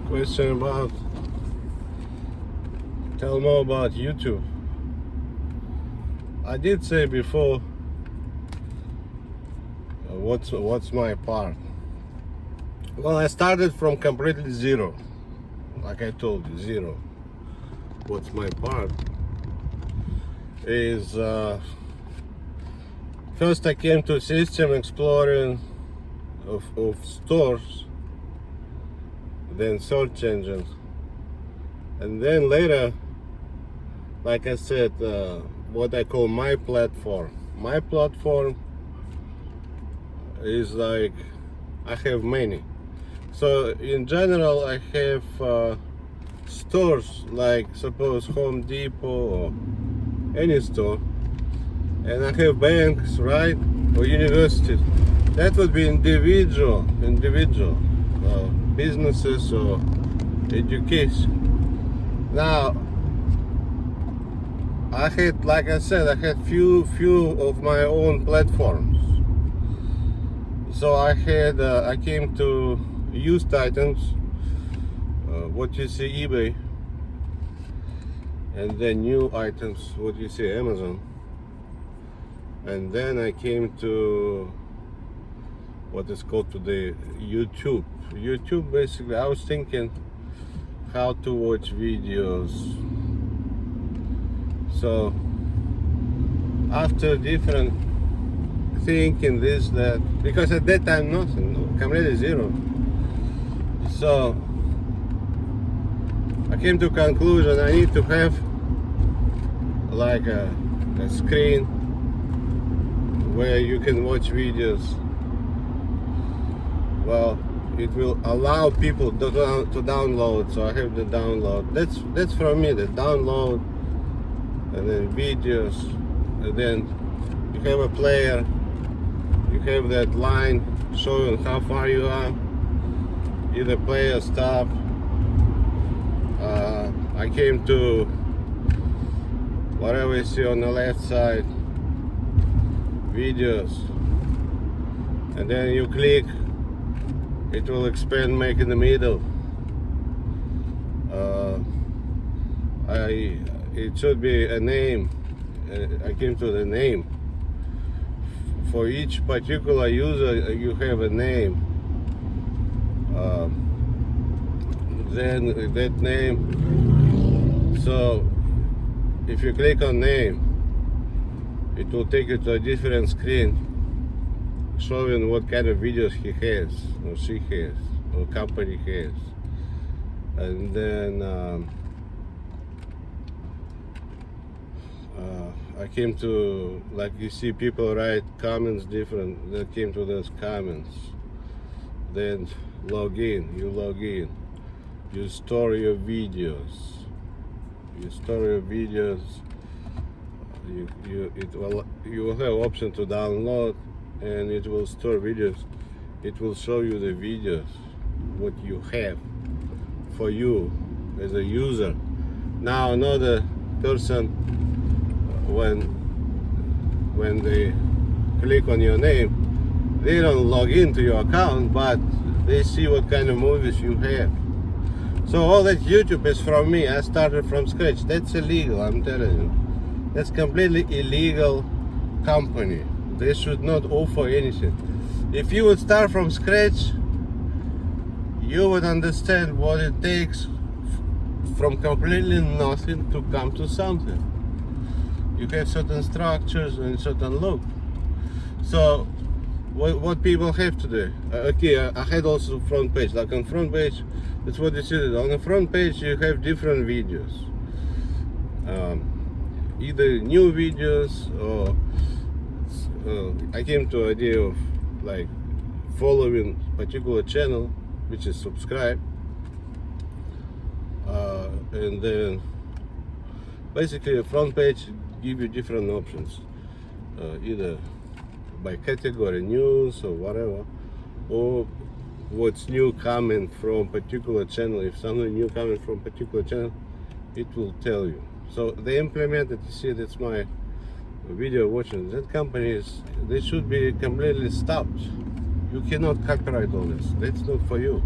Question about, tell more about YouTube. I did say before, what's my part? Well, I started from completely zero. Like I told you, zero. What's my part? Is first I came to system exploring of stores, then search engines, and then later, like I said, what I call my platform. My platform is like, I have many. So in general, I have stores like suppose Home Depot or any store, and I have banks, right, or universities. That would be individual businesses or education. Now, I had, like I said, I had few of my own platforms. So I came to used items, what you see eBay, and then new items, what you see Amazon, and then I came to what is called today YouTube. YouTube, basically, I was thinking how to watch videos. So after different thinking this, that, because at that time nothing, completely zero. So I came to conclusion I need to have like a screen where you can watch videos. Well, it will allow people to download, so I have the download. That's from me, the download, and then videos, and then you have a player, you have that line showing how far you are, either play or stop. I came to whatever you see on the left side, videos, and then you click, it will expand, make in the middle. It should be a name. I came to the name. For each particular user, you have a name. Then that name. So if you click on name, it will take you to a different screen, showing what kind of videos he has, or she has, or company has. And then I came to, like you see people write comments different, that came to those comments. Then you log in, you store your videos, you will have option to download, and it will store videos. It will show you the videos, what you have for you as a user. Now another person, when they click on your name, they don't log into your account, but they see what kind of movies you have. So all that YouTube is from me. I started from scratch. That's illegal, I'm telling you. That's completely illegal company. They should not offer anything. If you would start from scratch, you would understand what it takes from completely nothing to come to something. You have certain structures and certain look. So what people have today, I had also front page. Like on front page, that's what you see. On the front page you have different videos, either new videos, or I came to the idea of like following particular channel, which is subscribe, and then basically the front page give you different options, either by category, news or whatever, or what's new coming from particular channel. If something new coming from particular channel, it will tell you. So they implemented, you see, that's my video watching. That company is, they should be completely stopped. You cannot copyright all this. That's not for you.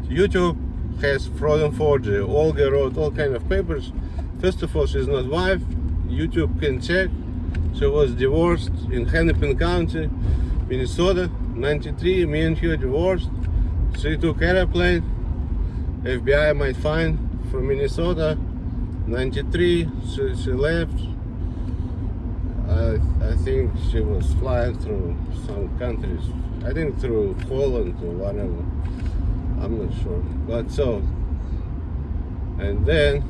YouTube has fraud and forgery. Olga wrote all kind of papers. First of all, she's not wife. YouTube can check. She was divorced in Hennepin County, Minnesota, 93. Me and her divorced. She took airplane. FBI might find from Minnesota, 93. She left. I think she was flying through some countries. I think through Holland or whatever. I'm not sure. But so, and then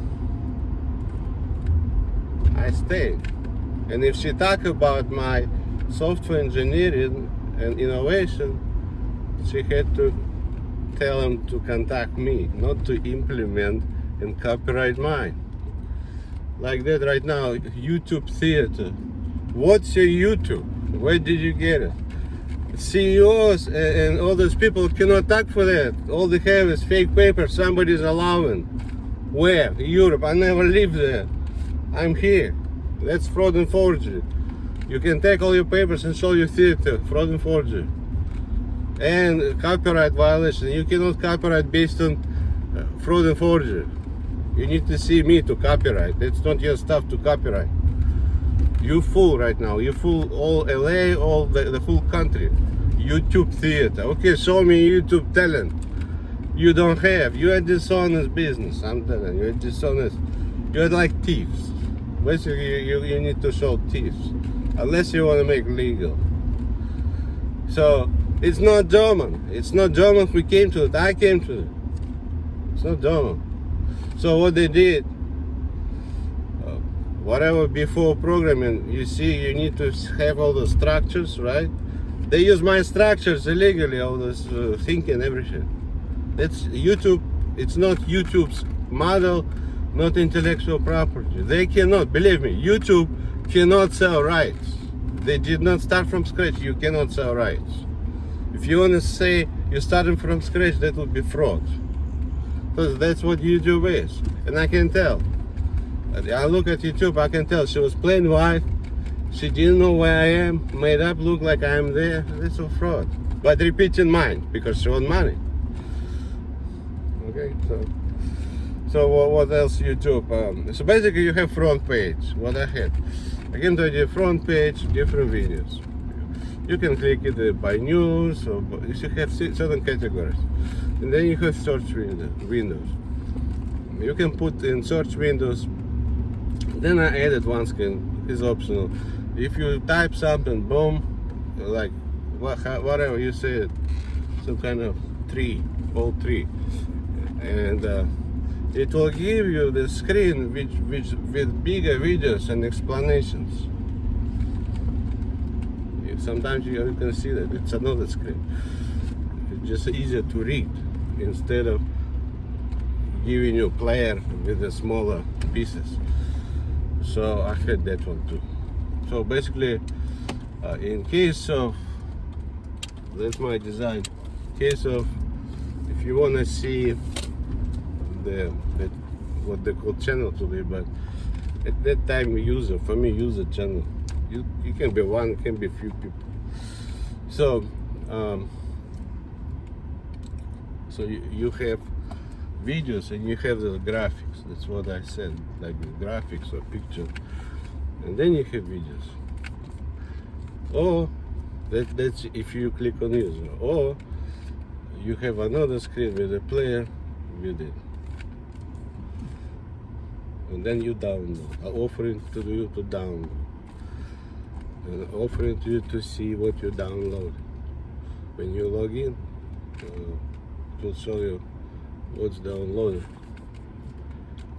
I stayed. And if she talk about my software engineering and innovation, she had to tell them to contact me, not to implement and copyright mine. Like that right now, YouTube theater. What's your YouTube? Where did you get it? CEOs and all those people cannot talk for that. All they have is fake paper somebody's allowing. Where? Europe. I never lived there. I'm here. That's fraud and forgery. You can take all your papers and show your theater. Fraud and forgery. And copyright violation. You cannot copyright based on fraud and forgery. You need to see me to copyright. It's not your stuff to copyright. You fool right now. You fool all LA, all the whole country. YouTube theater. Okay, show me YouTube talent. You don't have. You are dishonest business. I'm telling you, you're dishonest. You're like thieves. Basically, you need to show thieves. Unless you want to make legal. So, it's not German. It's not German who came to it. I came to it. It's not German. So what they did, whatever before programming, you see, you need to have all the structures, right? They use my structures illegally, all this thinking, everything. That's YouTube. It's not YouTube's model, not intellectual property. They cannot, believe me, YouTube cannot sell rights. They did not start from scratch. You cannot sell rights. If you want to say you're starting from scratch, that would be fraud. Because that's what YouTube is. And I can tell. I look at YouTube, I can tell she was plain white. She didn't know where I am, made up look like I am there. That's a fraud. But repeating mine, because she wants money. Okay, so what else YouTube? So basically you have front page, what I had. I can tell you front page, different videos. You can click it by news, or you should have certain categories. And then you have search windows. You can put in search windows. Then I added one screen, it's optional. If you type something, boom, like whatever you say, some kind of tree, old tree, and it will give you the screen with bigger videos and explanations. Sometimes you can see that it's another screen. It's just easier to read instead of giving you a player with the smaller pieces. So I had that one too. So basically, in case of, that's my design. In case of, if you want to see the what they call channel today, but at that time user, for me, user channel. You can be one, can be few people. So so you have videos and you have the graphics. That's what I said, like the graphics or picture, and then you have videos. Or that's if you click on user. Or you have another screen with a player with it, and then you download. Offering to you to download. And offering to you to see what you download. When you log in, it will show you what's downloaded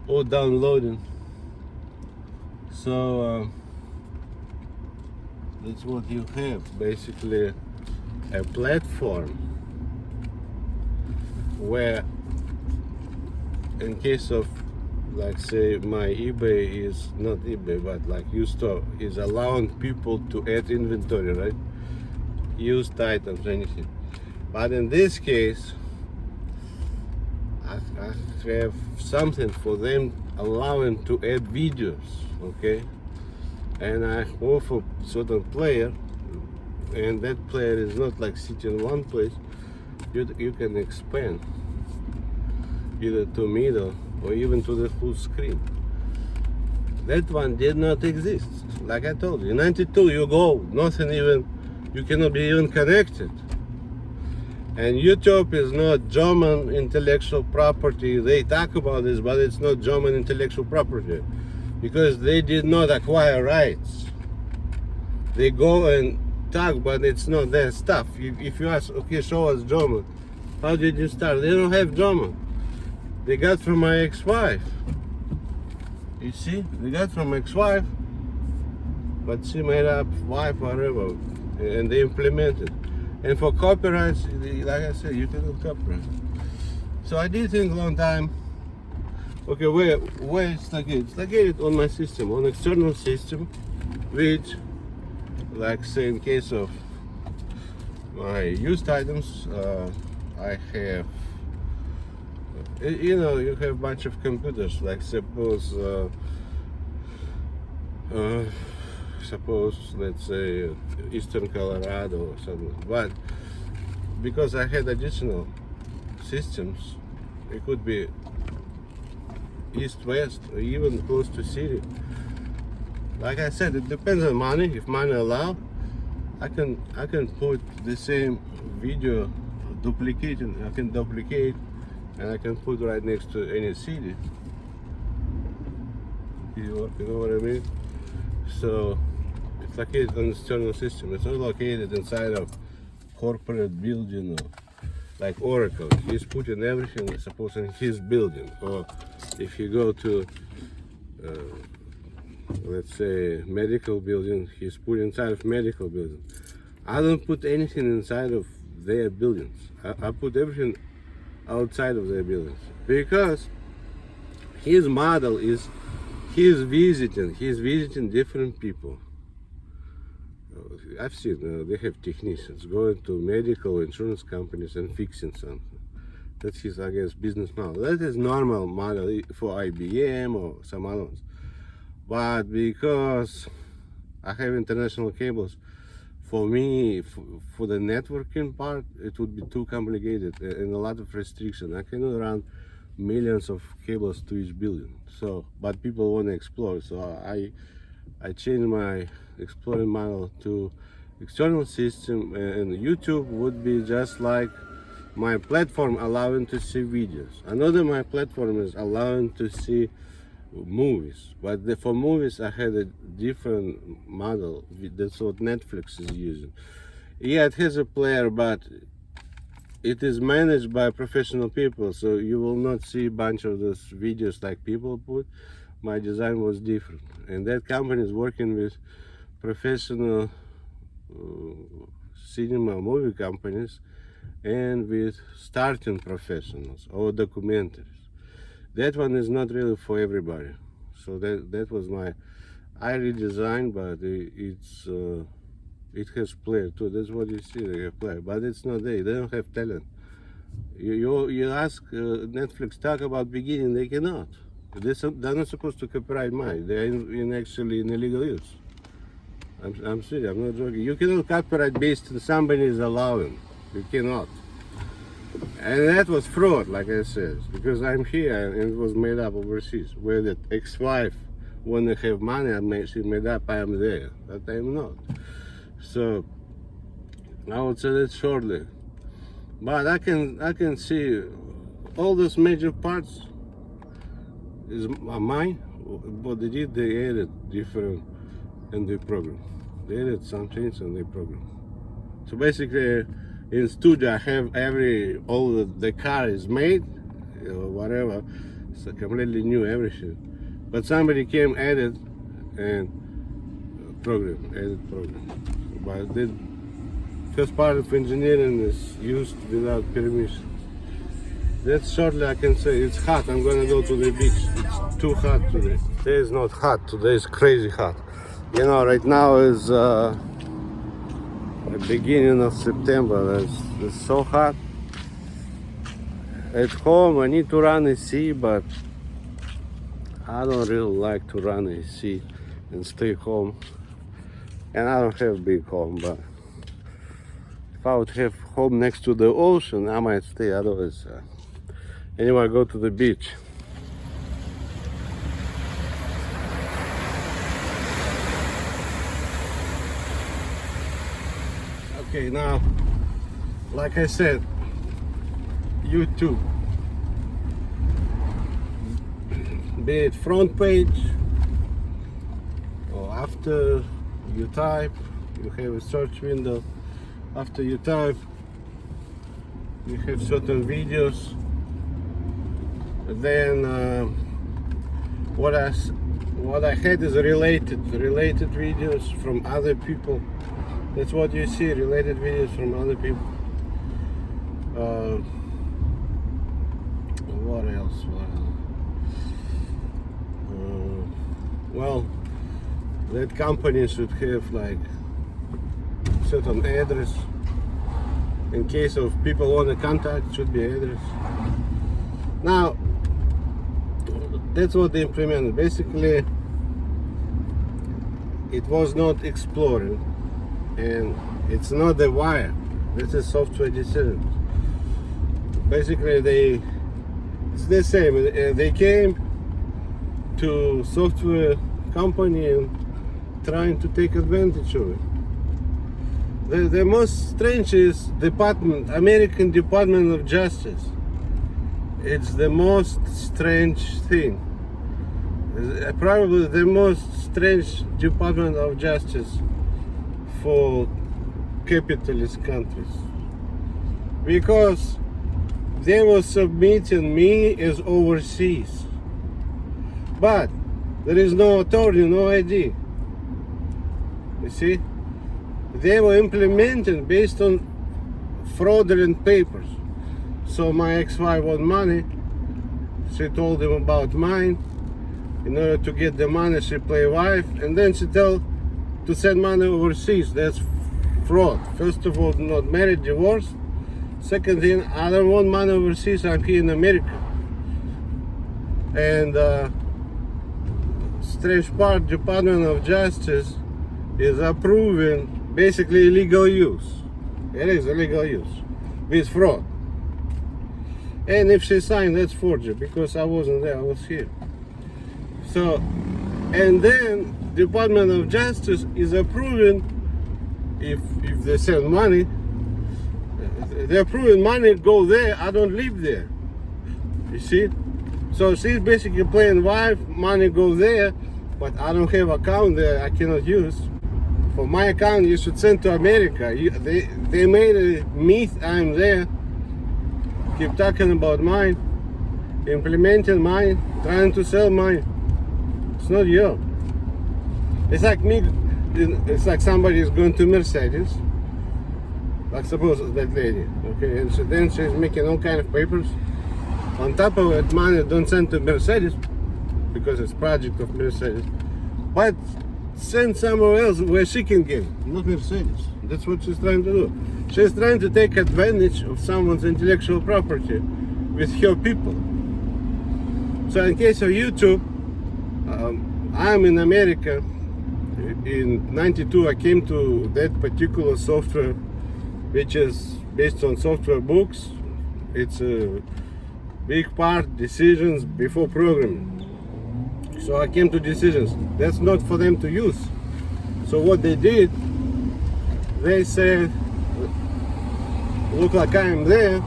or downloading. So that's what you have, basically a platform where, in case of, like say my eBay is not eBay, but like U-Store is allowing people to add inventory, right? Used items, anything. But in this case, I have something for them allowing to add videos, okay? And I offer certain player, and that player is not like sitting in one place. You can expand. either to middle or even to the full screen. That one did not exist. Like I told you, in 92 you go, nothing even, you cannot be even connected. And YouTube is not German intellectual property. They talk about this, but it's not German intellectual property because they did not acquire rights. They go and talk, but it's not their stuff. If you ask, okay, show us German, how did you start? They don't have German. They got from my ex-wife. You see, they got from ex-wife, but she made up wife, whatever, and they implemented. And for copyrights, like I said, you cannot copyright. So I did think a long time, okay, where it's located? It's located on my system, on external system, which, like say in case of my used items, I have, you know, you have a bunch of computers, like suppose, let's say Eastern Colorado or something, but because I had additional systems, it could be east, west, or even close to city. Like I said, it depends on money. If money allow, I can put the same video duplicating. I can duplicate and I can put right next to any city. You know what I mean? So it's located on the external system. It's not located inside of corporate building or like Oracle. He's putting everything, suppose, in his building. Or if you go to let's say medical building, he's put inside of medical building. I don't put anything inside of their buildings. I put everything outside of their buildings because his model is he's visiting different people. I've seen they have technicians going to medical insurance companies and fixing something. That's his, I guess, business model. That is normal model for IBM or some other ones. But because I have international cables, for me, for the networking part, it would be too complicated and a lot of restriction. I cannot run millions of cables to each building. So, but people want to explore. So I changed my exploring model to external system, and YouTube would be just like my platform allowing to see videos. Another my platform is allowing to see movies, but for movies I had a different model. That's what Netflix is using. Yeah, it has a player, but it is managed by professional people, so you will not see a bunch of those videos like people put. My design was different, and that company is working with professional cinema movie companies and with starting professionals or documentaries. That one is not really for everybody. So that was my, I redesigned, but it has player too. That's what you see, they have player, but it's not they don't have talent. You ask Netflix talk about beginning, they cannot. They're not supposed to copyright mine. They're actually in illegal use. I'm serious, I'm not joking. You cannot copyright based on somebody's allowing. You cannot. And that was fraud, like I said, because I'm here and it was made up overseas. Where the ex-wife want to have money, she made up I am there, but I'm not. So I would say that shortly. But I can see all those major parts is mine. What they did, they added different in the program. They added some things in the program. So basically, in studio, I have all the car is made, or whatever. It's a completely new everything. But somebody came, added, and added program. But the first part of engineering is used without permission. That's shortly I can say. It's hot. I'm gonna go to the beach. It's too hot today. Today is not hot. Today is crazy hot. You know, right now is the beginning of September. It's so hot. At home I need to run AC, but I don't really like to run AC and stay home. And I don't have a big home, but if I would have home next to the ocean, I might stay. Otherwise, Anyway, I go to the beach. Okay, now, like I said, YouTube, be it front page or after you type, you have a search window. After you type, you have certain videos. Then what I had is related videos from other people. That's what you see, related videos from other people. What else? Well, that company should have like certain address. In case of people want to contact, should be address. Now, that's what they implemented. Basically, it was not exploring, and it's not the wire. This is software decisions. Basically, it's the same. They came to software company and trying to take advantage of it. The most strange is American Department of Justice. It's the most strange thing. Probably the most strange Department of Justice for capitalist countries. Because they were submitting me as overseas. But there is no authority, no ID. You see? They were implementing based on fraudulent papers. So my ex-wife want money. She told them about mine. In order to get the money, she play wife, and then she tell to send money overseas. That's fraud. First of all, not married, divorced. Second thing, I don't want money overseas. I'm here in America. And strange part, Department of Justice is approving basically illegal use. It is illegal use with fraud. And if she signed, that's forgery, because I wasn't there, I was here. So, and then Department of Justice is approving, if they send money, they're approving money go there, I don't live there. You see? So she's basically playing wife, money go there, but I don't have account there, I cannot use. For my account, you should send to America. They made a myth I'm there. Keep talking about mine, implementing mine, trying to sell mine. It's not you. It's like me. It's like somebody is going to Mercedes. Like suppose that lady, okay, and then she's making all kind of papers. On top of it, money don't send to Mercedes because it's project of Mercedes, but send somewhere else where she can get it, not Mercedes. That's what she's trying to do. She's trying to take advantage of someone's intellectual property with her people. So in case of YouTube, I'm in America. In '92 I came to that particular software, which is based on software books. It's a big part decisions before programming. So I came to decisions. That's not for them to use. So what they did, they said, look like I am there.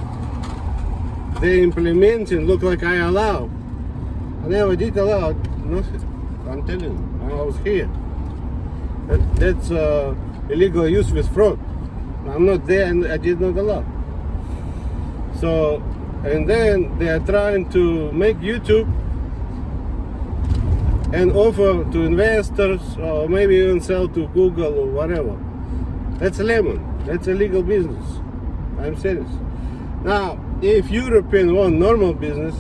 They implemented, look like I allow. I never did allow nothing. I'm telling you, I was here. That's illegal use with fraud. I'm not there and I did not allow. So, and then they are trying to make YouTube and offer to investors, or maybe even sell to Google or whatever. That's lemon. That's a legal business. I'm serious. Now, if Europeans want normal business,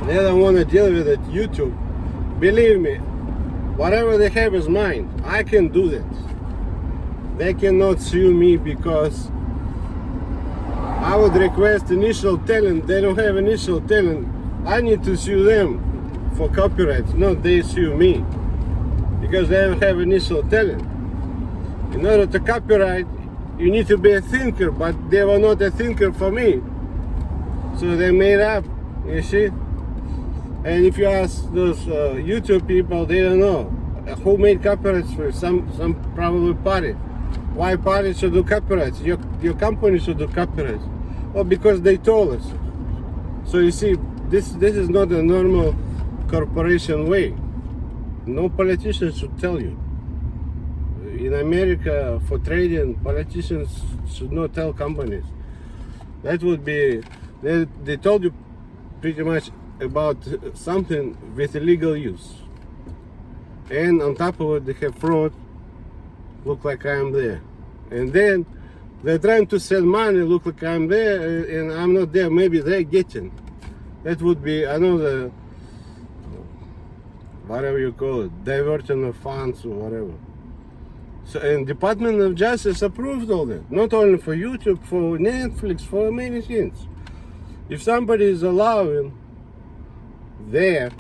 they don't want to deal with it, YouTube. Believe me, whatever they have is mine. I can do that. They cannot sue me because I would request initial talent. They don't have initial talent. I need to sue them for copyright, not they sue me, because they don't have initial talent. In order to copyright, you need to be a thinker, but they were not a thinker for me. So they made up, you see. And if you ask those YouTube people, they don't know who made copyrights for some probably party. Why party should do copyrights? Your company should do copyrights. Well, because they told us. So you see, this is not a normal corporation way. No politician should tell you. In America, for trading, politicians should not tell companies. That would be, they told you pretty much about something with illegal use. And on top of it, they have fraud, look like I'm there. And then they're trying to send money, look like I'm there, and I'm not there. Maybe they're getting. That would be another, whatever you call it, diversion of funds or whatever. So, and Department of Justice approved all that. Not only for YouTube, for Netflix, for many things. If somebody is allowing there,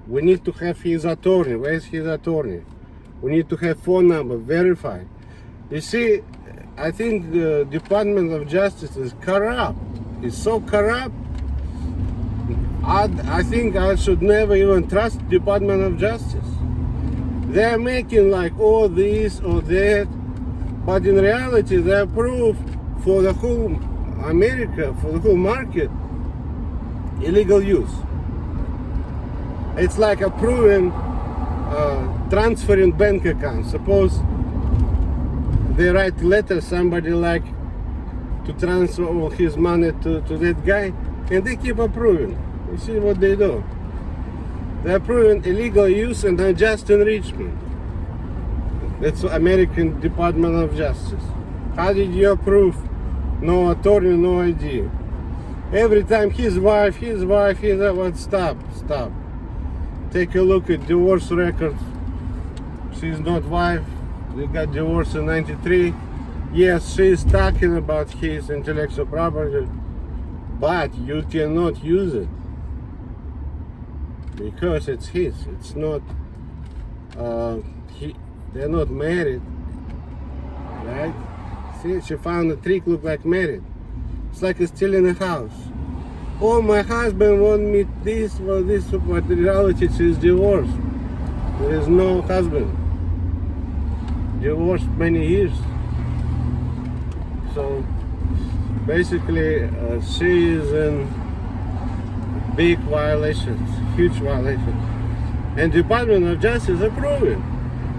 we need to have his attorney. Where's his attorney? We need to have phone number verified. You see, I think the Department of Justice is corrupt. It's so corrupt. I think I should never even trust Department of Justice. They're making like all this or that, but in reality they approve for the whole America, for the whole market, illegal use. It's like approving transferring bank accounts. Suppose they write letter, somebody like to transfer all his money to that guy, and they keep approving. You see what they do? They're approving illegal use and unjust enrichment. That's American Department of Justice. How did you approve no attorney, no ID? Every time his wife, what? Stop. Take a look at divorce records. She's not wife. They got divorced in '93. Yes, she's talking about his intellectual property, but you cannot use it because it's his. It's not. They're not married, right? See, she found a trick, look like married. It's like stealing a house. Oh, my husband want me this or this, but in reality she's divorced. There is no husband. Divorced many years. So basically she is in big violations, huge violations. And Department of Justice approving.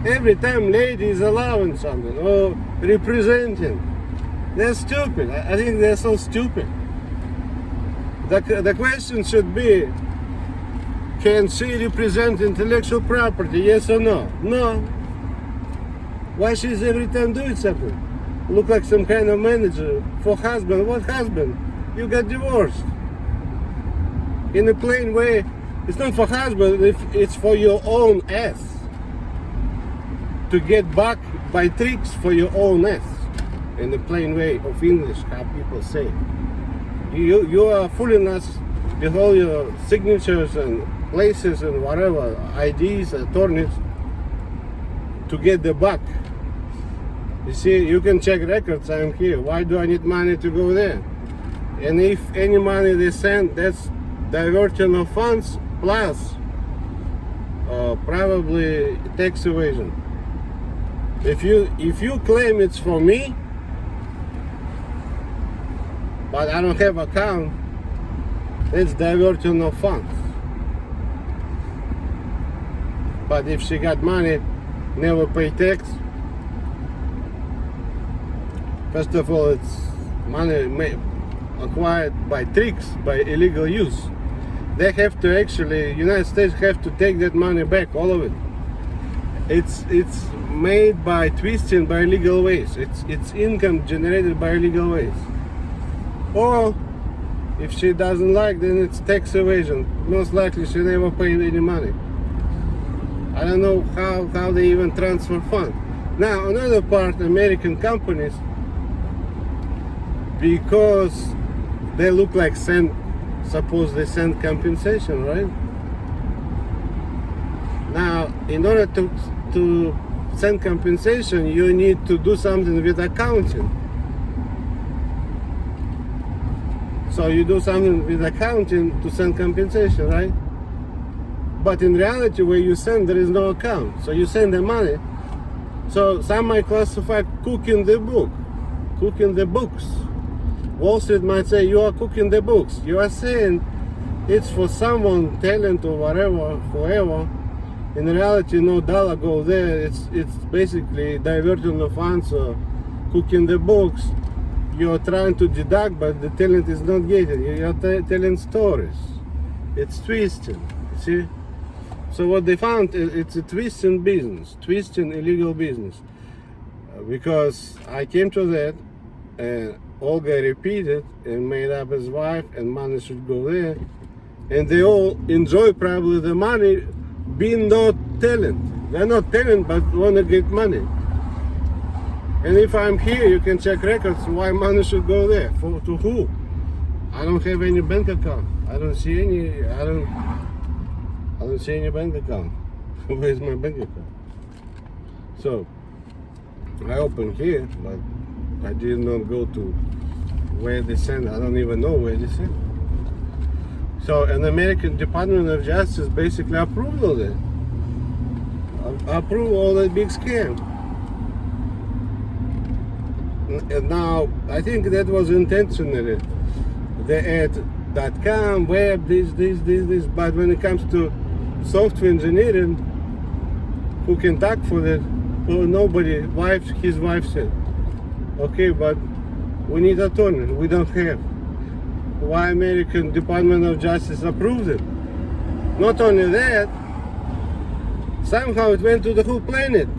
Every time lady is allowing something or representing. They're stupid. I think they're so stupid. The question should be, can she represent intellectual property, yes or no? No. Why she's every time doing something? Look like some kind of manager for husband. What husband? You got divorced. In a plain way, it's not for husband, it's for your own ass. To get back by tricks for your own ass. In the plain way of English, how people say. You are fooling us with all your signatures and places and whatever, IDs, attorneys, to get the buck. You see, you can check records, I'm here. Why do I need money to go there? And if any money they send, that's diversion of funds plus probably tax evasion. If you claim it's for me, but I don't have account, it's diversion of funds. But if she got money, never pay tax. First of all, it's money acquired by tricks, by illegal use. They have to actually, United States have to take that money back, all of it. It's made by twisting by illegal ways. It's income generated by illegal ways. Or if she doesn't like, then it's tax evasion. Most likely she never paid any money. I don't know how they even transfer funds. Now another part, American companies, because they look like suppose they send compensation, right? Now in order to send compensation, you need to do something with accounting. So you do something with accounting to send compensation, right? But in reality, where you send, there is no account. So you send the money. So some might classify cooking the book, cooking the books. Wall Street might say you are cooking the books. You are saying it's for someone, talent or whatever, whoever. In reality, no dollar go there. It's basically diverting the funds or cooking the books. You're trying to deduct, but the talent is not getting. You're telling stories. It's twisting. See? So what they found, it's a twisting business, twisting illegal business. Because I came to that, and Olga repeated and made up his wife, and money should go there. And they all enjoy probably the money being not talent. They're not talent, but want to get money. And if I'm here, you can check records why money should go there. To who? I don't have any bank account. I don't see any bank account. Where's my bank account? So I opened here, but I did not go to where they send. I don't even know where they send. So an American Department of Justice basically approved all that. Approved all that big scam. And now, I think that was intentionally. They add .com, web, this. But when it comes to software engineering, who can talk for that? Well, nobody. His wife said, okay, but we need attorney. We don't have. Why American Department of Justice approved it? Not only that, somehow it went to the whole planet.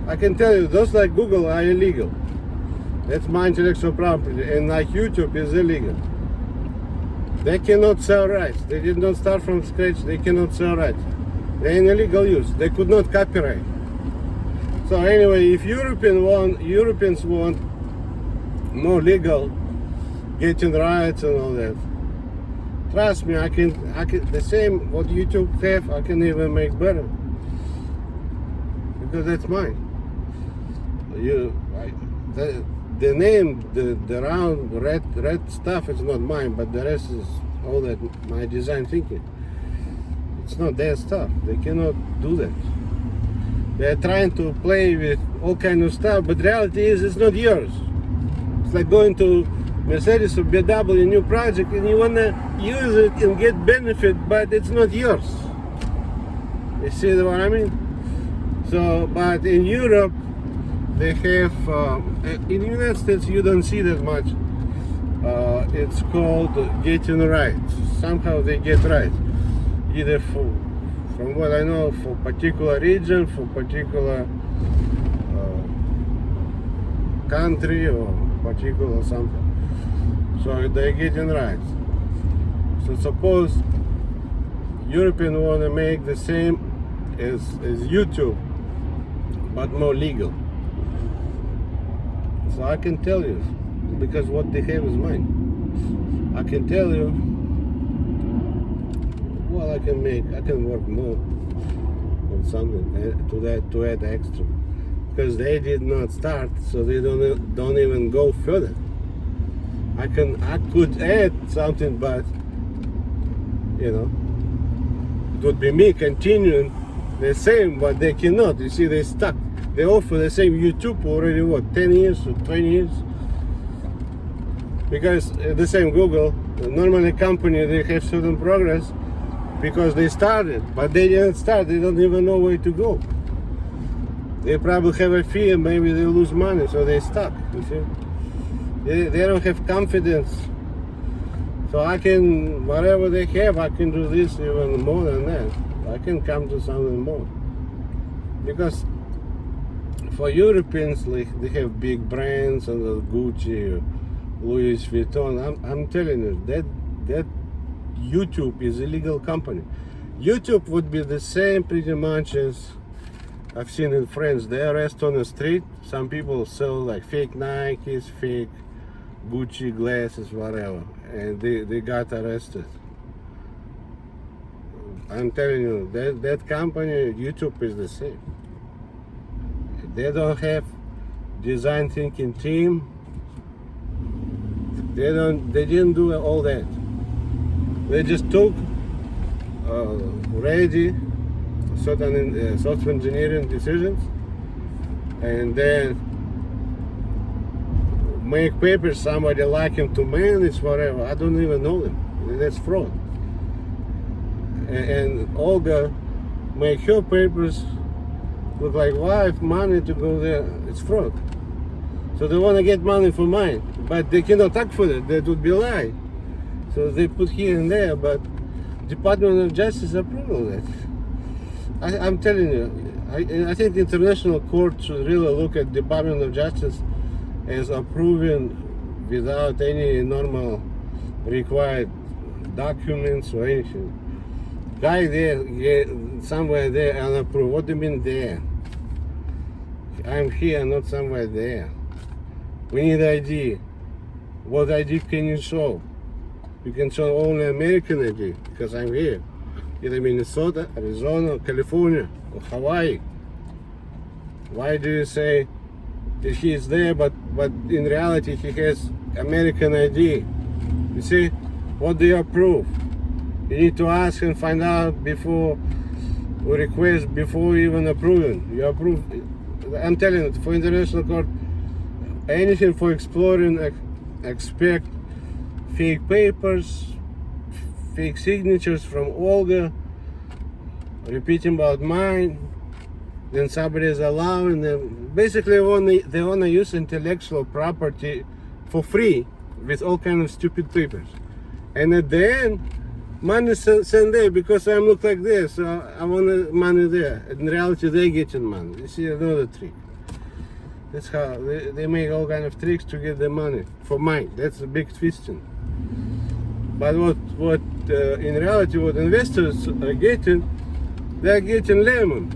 I can tell you, those like Google are illegal. That's my intellectual property. And like YouTube is illegal. They cannot sell rights. They did not start from scratch. They cannot sell rights. They're in illegal use. They could not copyright. So anyway, if Europeans want more legal, getting rights and all that, trust me, I can the same what YouTube have, I can even make better. Because that's mine. The name, the round red stuff is not mine, but the rest is all that my design thinking. It's not their stuff. They cannot do that. They're trying to play with all kind of stuff, but reality is it's not yours. It's like going to Mercedes or BMW new project and you wanna use it and get benefit, but it's not yours. You see what I mean? So, but in Europe, they have, in the United States you don't see that much. It's called getting rights. Somehow they get rights. Either from what I know, for particular region, for particular country or particular something. So they getting rights. So suppose Europeans want to make the same as YouTube, but more legal. So I can tell you, because what they have is mine. I can tell you, well, I can work more on something to add extra, because they did not start, so they don't even go further. I could add something, but you know, it would be me continuing the same, but they cannot. You see, they stuck. They offer the same YouTube already, what, 10 years or 20 years? Because the same Google, normally company, they have certain progress because they started, but they didn't start. They don't even know where to go. They probably have a fear, maybe they lose money, so they stuck, you see? They don't have confidence. So I can, whatever they have, I can do this even more than that. I can come to something more. Because for Europeans, like, they have big brands and Gucci, Louis Vuitton. I'm telling you, that YouTube is a legal company. YouTube would be the same pretty much as I've seen in France. They arrest on the street. Some people sell like fake Nikes, fake Gucci glasses, whatever, and they got arrested. I'm telling you, that company, YouTube, is the same. They don't have design thinking team. They didn't do all that. They just took ready certain software engineering decisions and then make papers somebody like him to manage whatever. I don't even know them. That's fraud. And Olga make her papers look like wife money to go there. It's fraud. So they want to get money for mine, but they cannot act for it. That would be a lie. So they put here and there, but Department of Justice approval that. I'm telling you, I think international court should really look at Department of Justice as approving without any normal required documents or anything. Guy there, somewhere there unapproved. What do you mean there? I'm here, not somewhere there. We need ID. What ID can you show? You can show only American ID because I'm here. Either Minnesota, Arizona, California, or Hawaii. Why do you say that he is there, but in reality he has American ID? You see, what do you approve? You need to ask and find out before, or request before even approving. You approve. I'm telling you, for international court, anything for exploring, expect fake papers, fake signatures from Olga, repeating about mine, then somebody is allowing them. Basically, they want to use intellectual property for free with all kind of stupid papers. And at the end, money sent there because I look like this, so I want money there. In reality, they getting money. You see, another trick. That's how they make all kind of tricks to get the money for mine. That's a big twisting. But what in reality, what investors are getting, they're getting lemon.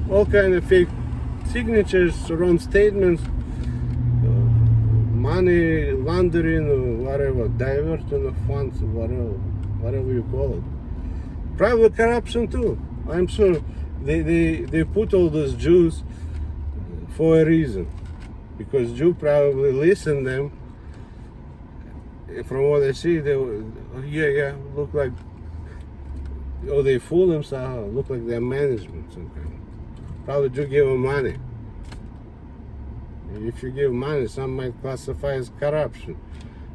All kind of fake signatures, wrong statements, money laundering, or whatever, diversion of funds, whatever you call it. Private corruption too. I'm sure they put all those Jews for a reason, because Jews probably listen them. From what I see, they look like, or they fool themselves, look like they're management some kind. Probably Jew give them money. If you give money, some might classify as corruption.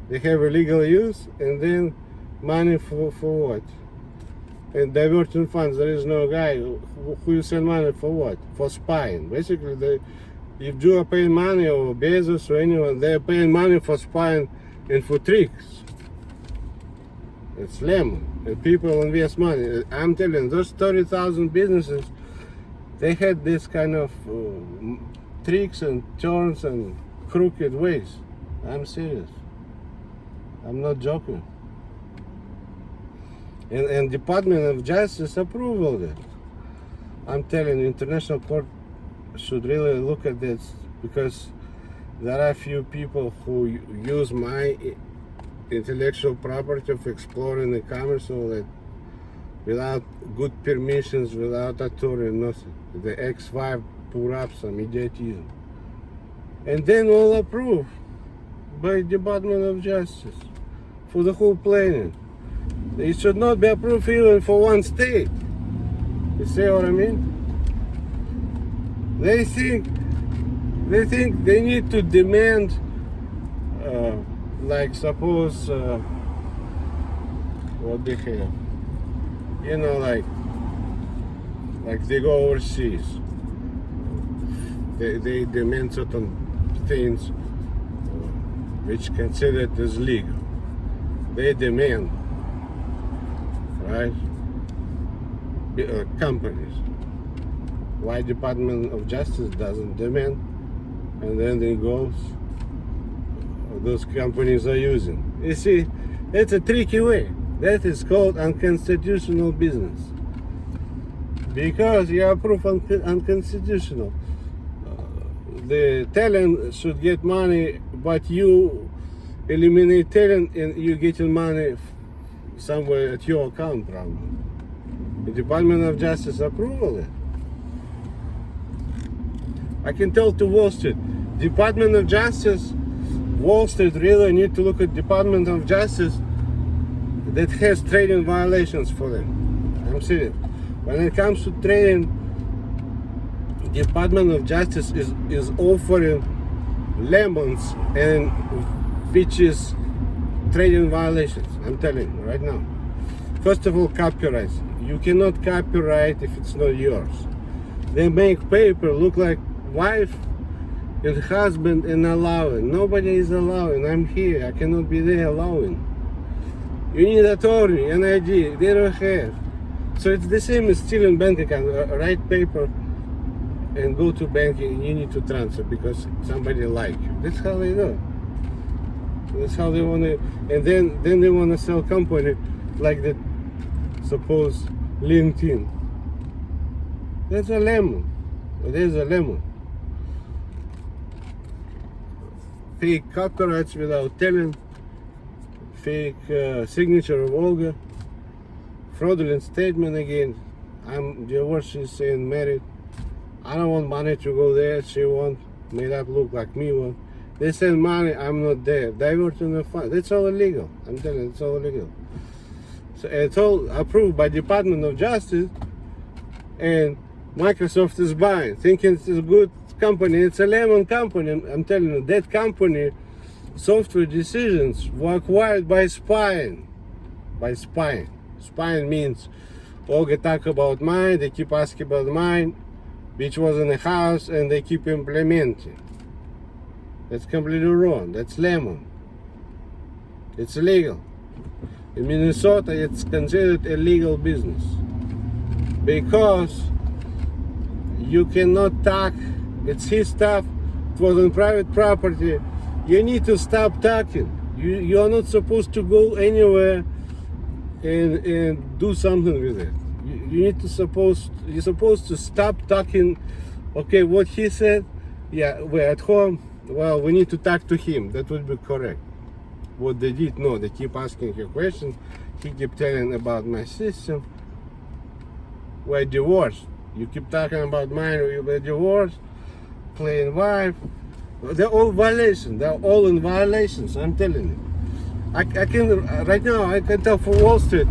They have illegal use, and then money for what? And diverting funds. There is no guy who you send money for what? For spying. Basically, if Jews are paying money, or Bezos or anyone, they're paying money for spying and for tricks. It's lemon. And people invest money. I'm telling you, those 30,000 businesses, they had this kind of tricks and turns and crooked ways. I'm serious. I'm not joking. And Department of Justice approval of it. I'm telling you, international court should really look at this, because there are a few people who use my intellectual property of exploring the commerce, so that without good permissions, without authority, nothing. The X5 pour up some idiotism. And then all approved by Department of Justice for the whole planet. It should not be approved even for one state. You see what I mean? They think they need to demand, like suppose, what they have, you know, like they go overseas. They demand certain things which considered as legal. They demand, right? Companies. Why Department of Justice doesn't demand? And then it goes, those companies are using. You see, it's a tricky way. That is called unconstitutional business. Because you approve unconstitutional. The talent should get money, but you eliminate talent and you getting money somewhere at your account, probably. The Department of Justice approval it. I can tell to Wall Street, Department of Justice, Wall Street really need to look at Department of Justice that has trading violations for them. I'm serious. When it comes to trading, Department of Justice is offering lemons and which is trading violations. I'm telling you right now. First of all, copyright. You cannot copyright if it's not yours. They make paper look like wife and husband and allowing. Nobody is allowing. I'm here. I cannot be there allowing. You need attorney, an ID. They don't have. So it's the same as stealing bank account. Write paper and go to bank and you need to transfer because somebody like you. That's how they do. That's how they want to. And then they want to sell company like that. Suppose LinkedIn. That's a lemon. There's a lemon. Fake copyrights without telling. Fake signature of Olga. Fraudulent statement again. I'm divorced, she's saying married. I don't want money to go there. She won't made up look like me one. They send money, I'm not there. Divert in the fund. That's all illegal. I'm telling you, it's all illegal. So it's all approved by Department of Justice, and Microsoft is buying, thinking it's a good company. It's a lemon company. I'm telling you, that company, Software Decisions, were acquired by spying. By spying. Spying means Olga talk about mine, they keep asking about mine, which was in the house, and they keep implementing. That's completely wrong. That's lemon. It's illegal. In Minnesota, it's considered a legal business because you cannot talk. It's his stuff. It was on private property. You need to stop talking. You are not supposed to go anywhere and do something with it. You're supposed to stop talking. Okay, what he said, yeah, we're at home. Well, we need to talk to him. That would be correct. What they did, no, they keep asking you questions. He keep telling about my system. We're divorced. You keep talking about mine. We're divorced. Playing wife. They're all violations. They're all in violations. I'm telling you. I can right now. I can tell for Wall Street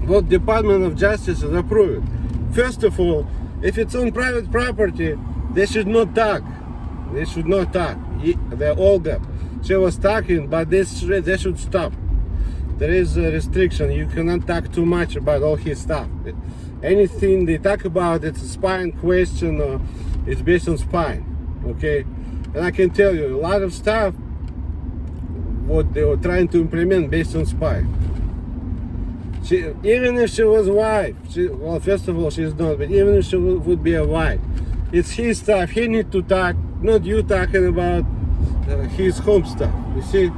what Department of Justice is approved. First of all, if it's on private property, they should not talk. They should not talk. They're Olga. She was talking, but they should stop. There is a restriction. You cannot talk too much about all his stuff. Anything they talk about, it's a spying question or it's based on spying. Okay? And I can tell you, a lot of stuff, what they were trying to implement based on spying. Even if she was wife, well, first of all, she's not, but even if she would be a wife, it's his stuff. He need to talk, not you talking about his home stuff. You see?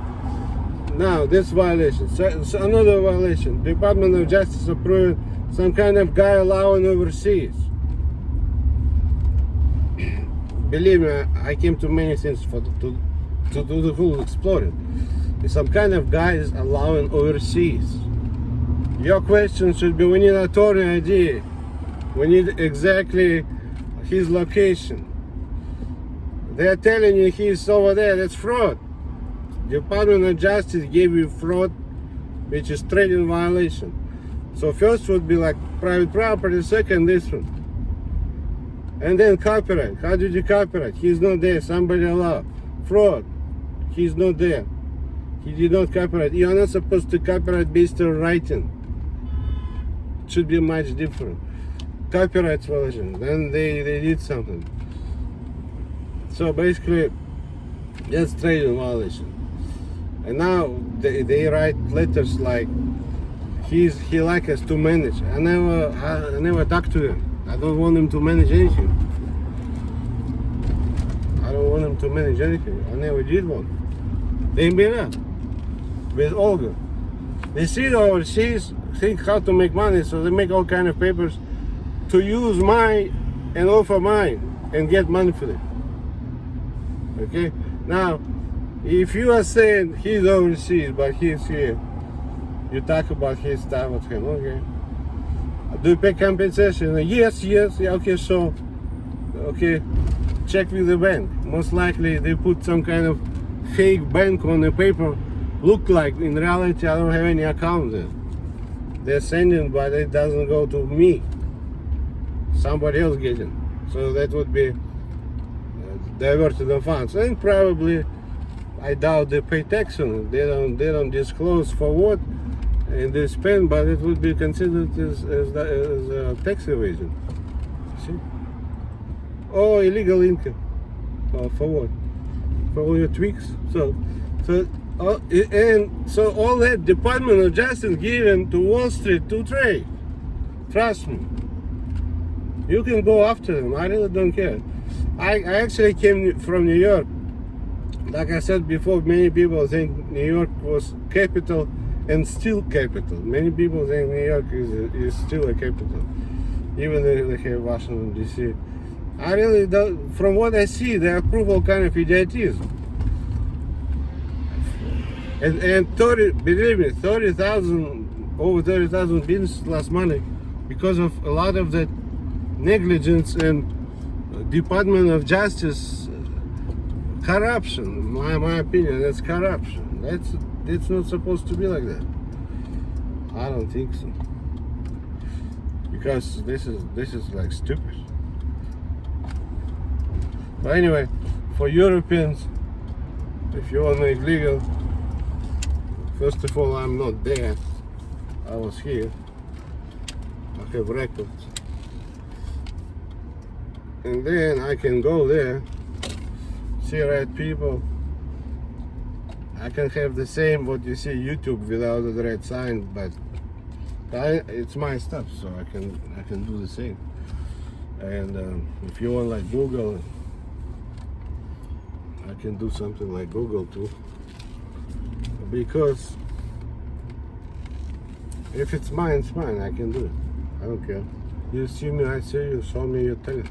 Now, this violation. So another violation. Department of Justice approved some kind of guy allowing overseas. Believe me, I came to many things to do the whole exploring. Some kind of guy is allowing overseas. Your question should be, we need attorney ID. We need exactly his location. They're telling you he's over there. That's fraud. Department of Justice gave you fraud, which is trading violation. So first would be like private property, second this one. And then copyright. How did you copyright? He's not there. Somebody allowed. Fraud. He's not there. He did not copyright. You're not supposed to copyright based on writing. It should be much different. Copyright violation. Then they did something. So basically, that's trading violation. And now they write letters like he like us to manage. I never talked to him. I don't want him to manage anything. I don't want him to manage anything. I never did one. They made up with Olga. They see the overseas, think how to make money, so they make all kind of papers to use mine and offer mine and get money for it. Okay? Now, if you are saying he's overseas but he's here, you talk about his stuff with him, okay? Do you pay compensation? Yes, yeah, okay, so, okay, check with the bank. Most likely they put some kind of fake bank on the paper look like. In reality, I don't have any account there. They're sending, but it doesn't go to me. Somebody else getting. So that would be diverted the funds. And probably, I doubt they pay tax on it. They don't disclose for what and they spend, but it would be considered as tax evasion. See? Oh, illegal income. For what? For all your tweaks. So all that Department of Justice given to Wall Street to trade. Trust me. You can go after them. I really don't care. I actually came from New York. Like I said before, many people think New York was capital and still capital. Many people think New York is still a capital, even though they have Washington D.C. I really don't. From what I see, they approve all kind of idiotism. And believe me, over 30,000 business lost money because of a lot of that negligence and Department of Justice corruption. My opinion, that's corruption. It's not supposed to be like that. I don't think so. Because this is like stupid. But anyway, for Europeans, if you want to make legal, first of all, I'm not there. I was here. I have records. And then I can go there, see right people. I can have the same what you see YouTube without the red sign, but it's my stuff, so I can do the same. And if you want like Google, I can do something like Google too. Because if it's mine, it's mine. I can do it. I don't care. You see me, I see you. Show me your talent.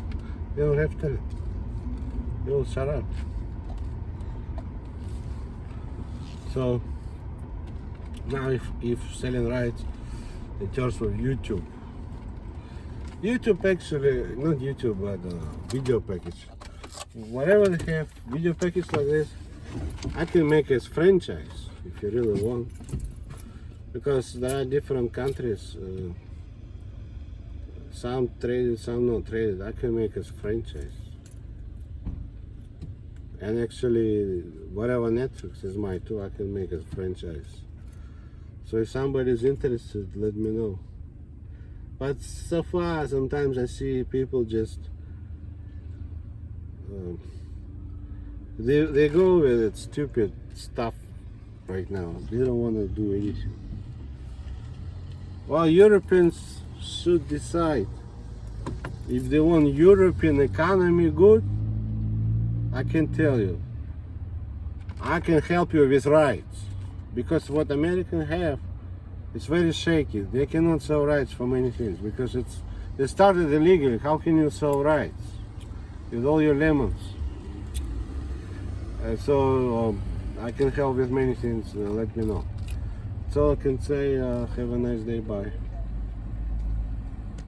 You don't have talent. You'll shut up. So now if selling rights in terms of YouTube actually, not YouTube, but video package, whatever they have, video package like this, I can make as franchise if you really want, because there are different countries, some traded, some not traded. I can make as franchise. And actually, whatever Netflix is mine too, I can make as franchise. So if somebody's interested, let me know. But so far, sometimes I see people just they go with it stupid stuff right now. They don't want to do anything. Well, Europeans should decide if they want European economy good. I can tell you, I can help you with rights, because what Americans have is very shaky. They cannot sell rights for many things because they started illegally. How can you sell rights with all your lemons? So I can help with many things. Let me know. That's all I can say. Have a nice day. Bye.